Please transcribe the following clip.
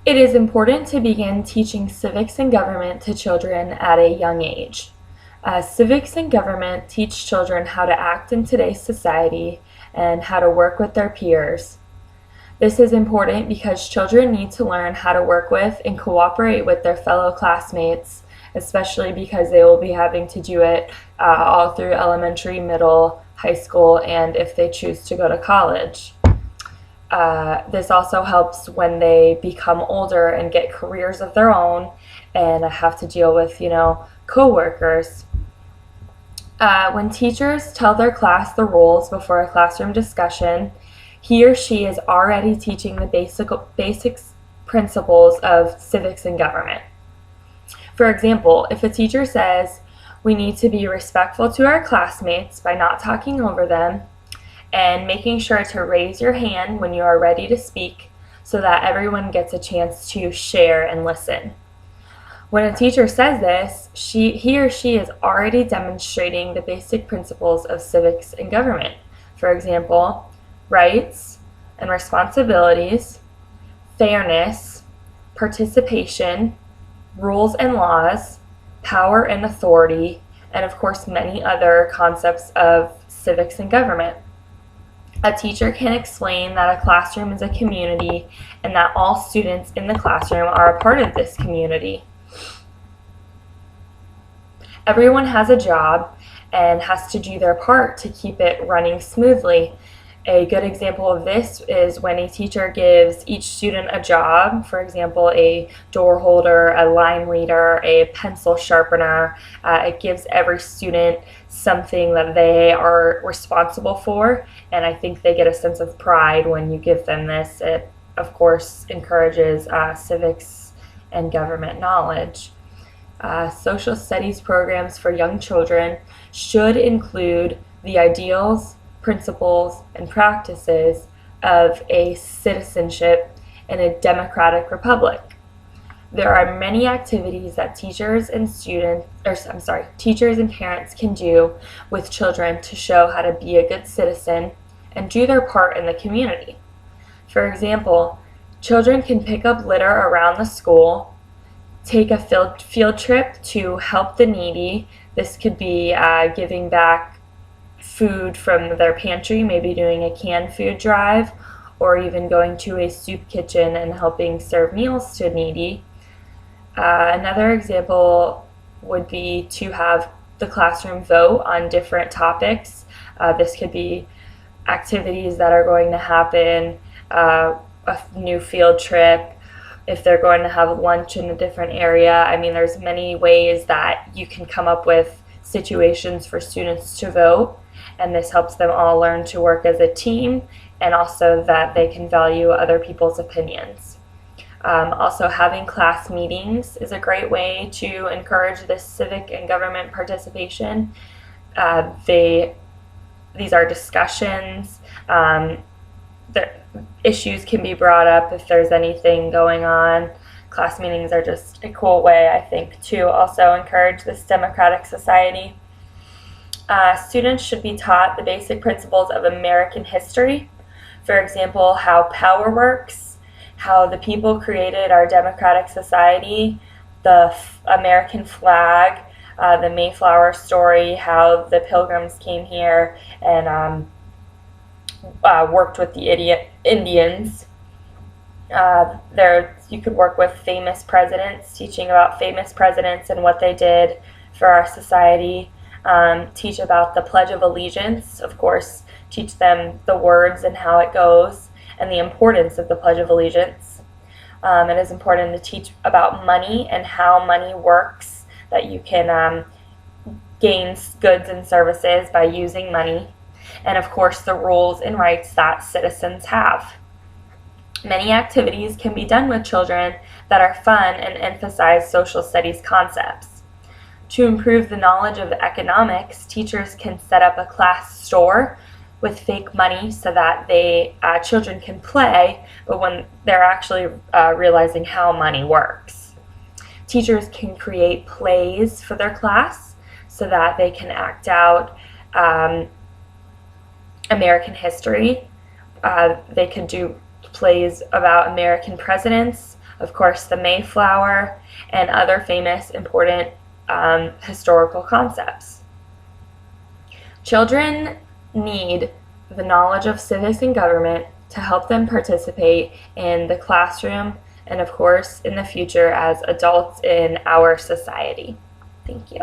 It is important to begin teaching civics and government to children at a young age. Civics and government teach children how to act in today's society and how to work with their peers. This is important because children need to learn how to work with and cooperate with their fellow classmates, especially because they will be having to do it all through elementary, middle, high school, and if they choose to go to college. This also helps when they become older and get careers of their own and have to deal with, coworkers. When teachers tell their class the rules before a classroom discussion, he or she is already teaching the basic principles of civics and government. For example, if a teacher says, we need to be respectful to our classmates by not talking over them, and making sure to raise your hand when you are ready to speak so that everyone gets a chance to share and listen. When a teacher says this, he or she is already demonstrating the basic principles of civics and government. For example, rights and responsibilities, fairness, participation, rules and laws, power and authority, and of course many other concepts of civics and government. A teacher can explain that a classroom is a community and that all students in the classroom are a part of this community. Everyone has a job and has to do their part to keep it running smoothly. A good example of this is when a teacher gives each student a job, for example, a door holder, a line reader, a pencil sharpener. It gives every student something that they are responsible for, and I think they get a sense of pride when you give them this. It, of course, encourages civics and government knowledge. Social studies programs for young children should include the ideals, principles, and practices of a citizenship in a democratic republic. There are many activities that teachers and parents can do with children to show how to be a good citizen and do their part in the community. For example, children can pick up litter around the school, take a field trip to help the needy. This could be giving back food from their pantry, maybe doing a canned food drive, or even going to a soup kitchen and helping serve meals to needy. Another example would be to have the classroom vote on different topics. This could be activities that are going to happen, a new field trip, if they're going to have lunch in a different area. I mean, there's many ways that you can come up with situations for students to vote, and this helps them all learn to work as a team and also that they can value other people's opinions. Also, having class meetings is a great way to encourage this civic and government participation. These are discussions. The issues can be brought up if there's anything going on. Class meetings are just a cool way, I think, to also encourage this democratic society. Students should be taught the basic principles of American history. For example, how power works, how the people created our democratic society, the American flag, the Mayflower story, how the Pilgrims came here and worked with the Indians. You could work with famous presidents, teaching about famous presidents and what they did for our society. Teach about the Pledge of Allegiance, of course, teach them the words and how it goes and the importance of the Pledge of Allegiance. It is important to teach about money and how money works, that you can gain goods and services by using money, and of course the rules and rights that citizens have. Many activities can be done with children that are fun and emphasize social studies concepts. To improve the knowledge of economics, teachers can set up a class store with fake money so that children can play, but when they're actually realizing how money works. Teachers can create plays for their class so that they can act out American history. They could do plays about American presidents, of course, the Mayflower, and other famous important historical concepts. Children need the knowledge of civics and government to help them participate in the classroom and, of course, in the future as adults in our society. Thank you.